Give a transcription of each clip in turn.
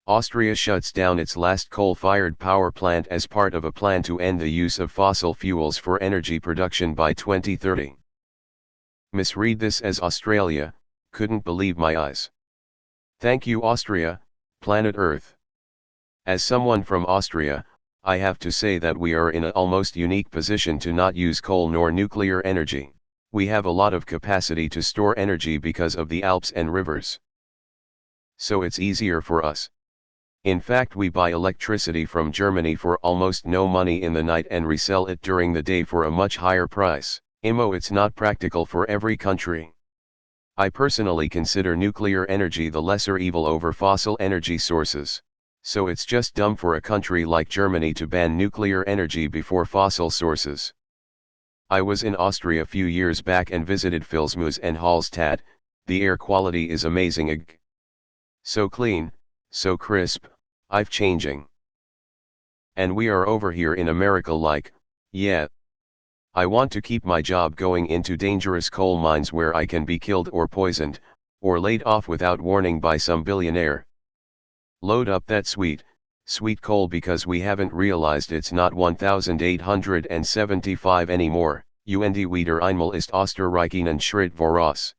Austria shuts down its last coal-fired power plant as part of a plan to end the use of fossil fuels for energy production by 2030. Misread this as Australia, couldn't believe my eyes. Thank you Austria, planet Earth. As someone from Austria, I have to say that we are in an almost unique position to not use coal nor nuclear energy. We have a lot of capacity to store energy because of the Alps and rivers. So it's easier for us. In fact, we buy electricity from Germany for almost no money in the night and resell it during the day for a much higher price. It's not practical for every country. I personally consider nuclear energy the lesser evil over fossil energy sources. So it's just dumb for a country like Germany to ban nuclear energy before fossil sources. I was in Austria a few years back and visited Vilsmus and Hallstatt. The air quality is amazing. So clean, so crisp, I've changing. And we are over here in America like, yeah. I want to keep my job going into dangerous coal mines where I can be killed or poisoned, or laid off without warning by some billionaire. Load up that sweet coal because we haven't realized it's not 1875 anymore. Und wieder einmal ist Österreich einen Schritt voraus.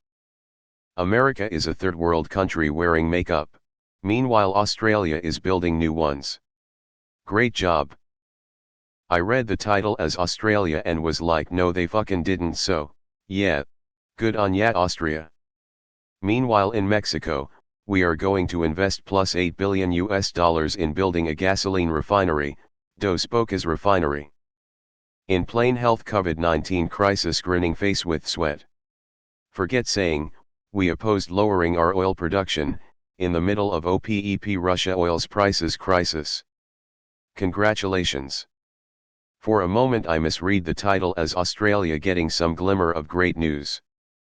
America is a third world country wearing makeup. Meanwhile Australia is building new ones. Great job. I read the title as Australia and was like, no they fucking didn't, so, yeah. Good on ya Austria. Meanwhile in Mexico, we are going to invest plus $8 billion in building a gasoline refinery, Dos Bocas refinery. In plain health COVID-19 crisis grinning face with sweat. Forget saying, we opposed lowering our oil production, in the middle of OPEP Russia oil's prices crisis. Congratulations. For a moment I misread the title as Australia getting some glimmer of great news.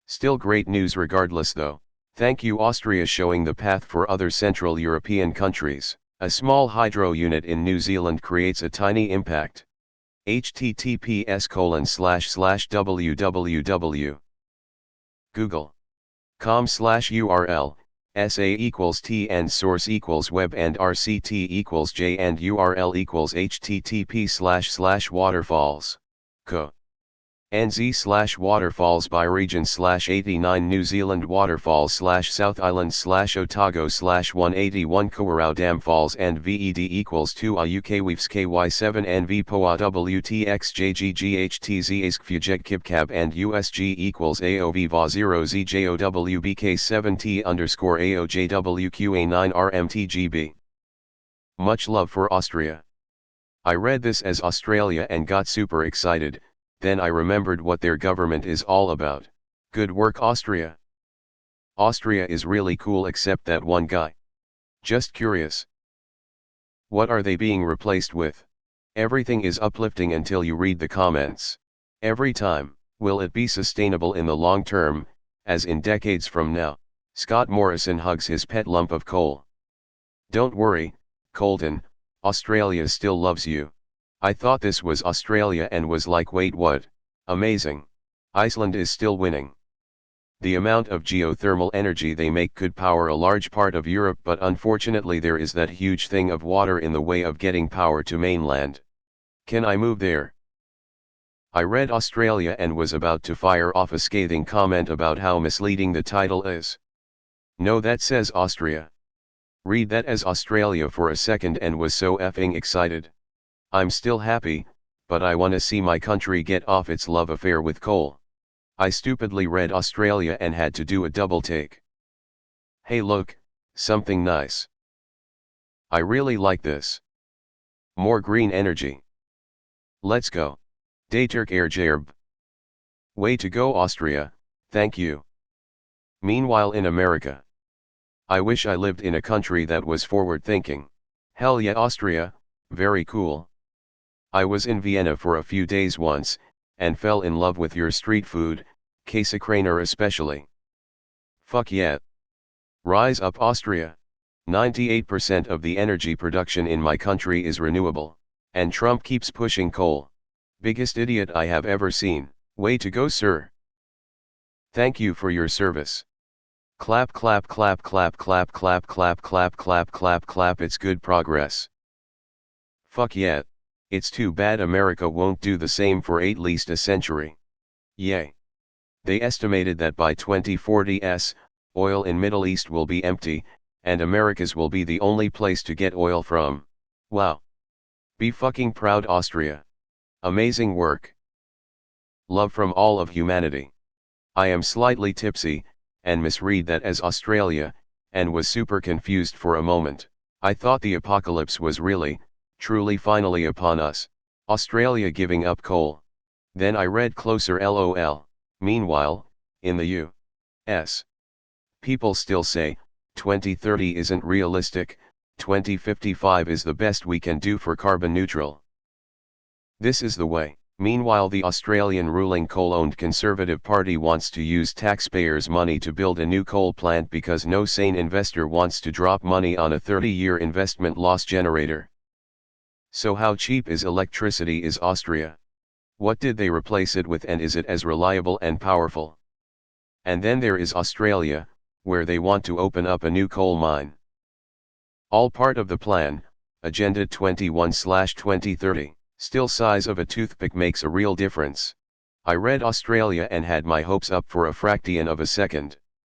Still great news regardless though. Thank you Austria showing the path for other Central European countries. A small hydro unit in New Zealand creates a tiny impact. https://www.google.com/URL SA equals T and source equals web and RCT equals J and URL equals http://waterfalls. Co. NZ/waterfalls by region/89 New Zealand waterfalls/South Island/Otago/181 Kawarau Dam Falls and VED equals 2 UK Weaves KY7 NV POA WTXJGGHTZ ISKFUJEG KIBCAB and USG equals AOV VA 0 ZJOWBK7T underscore AOJWQA9 RMTGB. Much love for Austria. I read this as Australia and got super excited. Then I remembered what their government is all about. Good work Austria. Austria is really cool except that one guy. Just curious. What are they being replaced with? Everything is uplifting until you read the comments. Every time, will it be sustainable in the long term, as in decades from now? Scott Morrison hugs his pet lump of coal. Don't worry, Colton, Australia still loves you. I thought this was Australia and was like, wait, what? Amazing. Iceland is still winning. The amount of geothermal energy they make could power a large part of Europe, but unfortunately there is that huge thing of water in the way of getting power to mainland. Can I move there? I read Australia and was about to fire off a scathing comment about how misleading the title is. No, that says Austria. Read that as Australia for a second and was so effing excited. I'm still happy, but I wanna see my country get off its love affair with coal. I stupidly read Australia and had to do a double take. Hey look, something nice. I really like this. More green energy. Let's go. Dayturk Erjerb. Way to go Austria, thank you. Meanwhile in America. I wish I lived in a country that was forward thinking. Hell yeah Austria, very cool. I was in Vienna for a few days once, and fell in love with your street food, Käsekraner especially. Fuck yeah. Rise up Austria. 98% of the energy production in my country is renewable, and Trump keeps pushing coal. Biggest idiot I have ever seen. Way to go sir. Thank you for your service. Clap clap clap clap clap clap clap clap clap clap clap, it's good progress. Fuck yeah. It's too bad America won't do the same for at least a century. Yay. They estimated that by 2040s, oil in Middle East will be empty, and Americas will be the only place to get oil from. Wow. Be fucking proud, Austria. Amazing work. Love from all of humanity. I am slightly tipsy, and misread that as Australia, and was super confused for a moment. I thought the apocalypse was really, truly finally upon us. Australia giving up coal. Then I read closer, lol. Meanwhile, in the U.S., people still say, 2030 isn't realistic, 2055 is the best we can do for carbon neutral. This is the way. Meanwhile, the Australian ruling coal-owned Conservative Party wants to use taxpayers' money to build a new coal plant because no sane investor wants to drop money on a 30-year investment loss generator. So how cheap is electricity is Austria? What did they replace it with, and is it as reliable and powerful? And then there is Australia, where they want to open up a new coal mine. All part of the plan, Agenda 21/2030. Still, size of a toothpick makes a real difference. I read Australia and had my hopes up for a fraction of a second.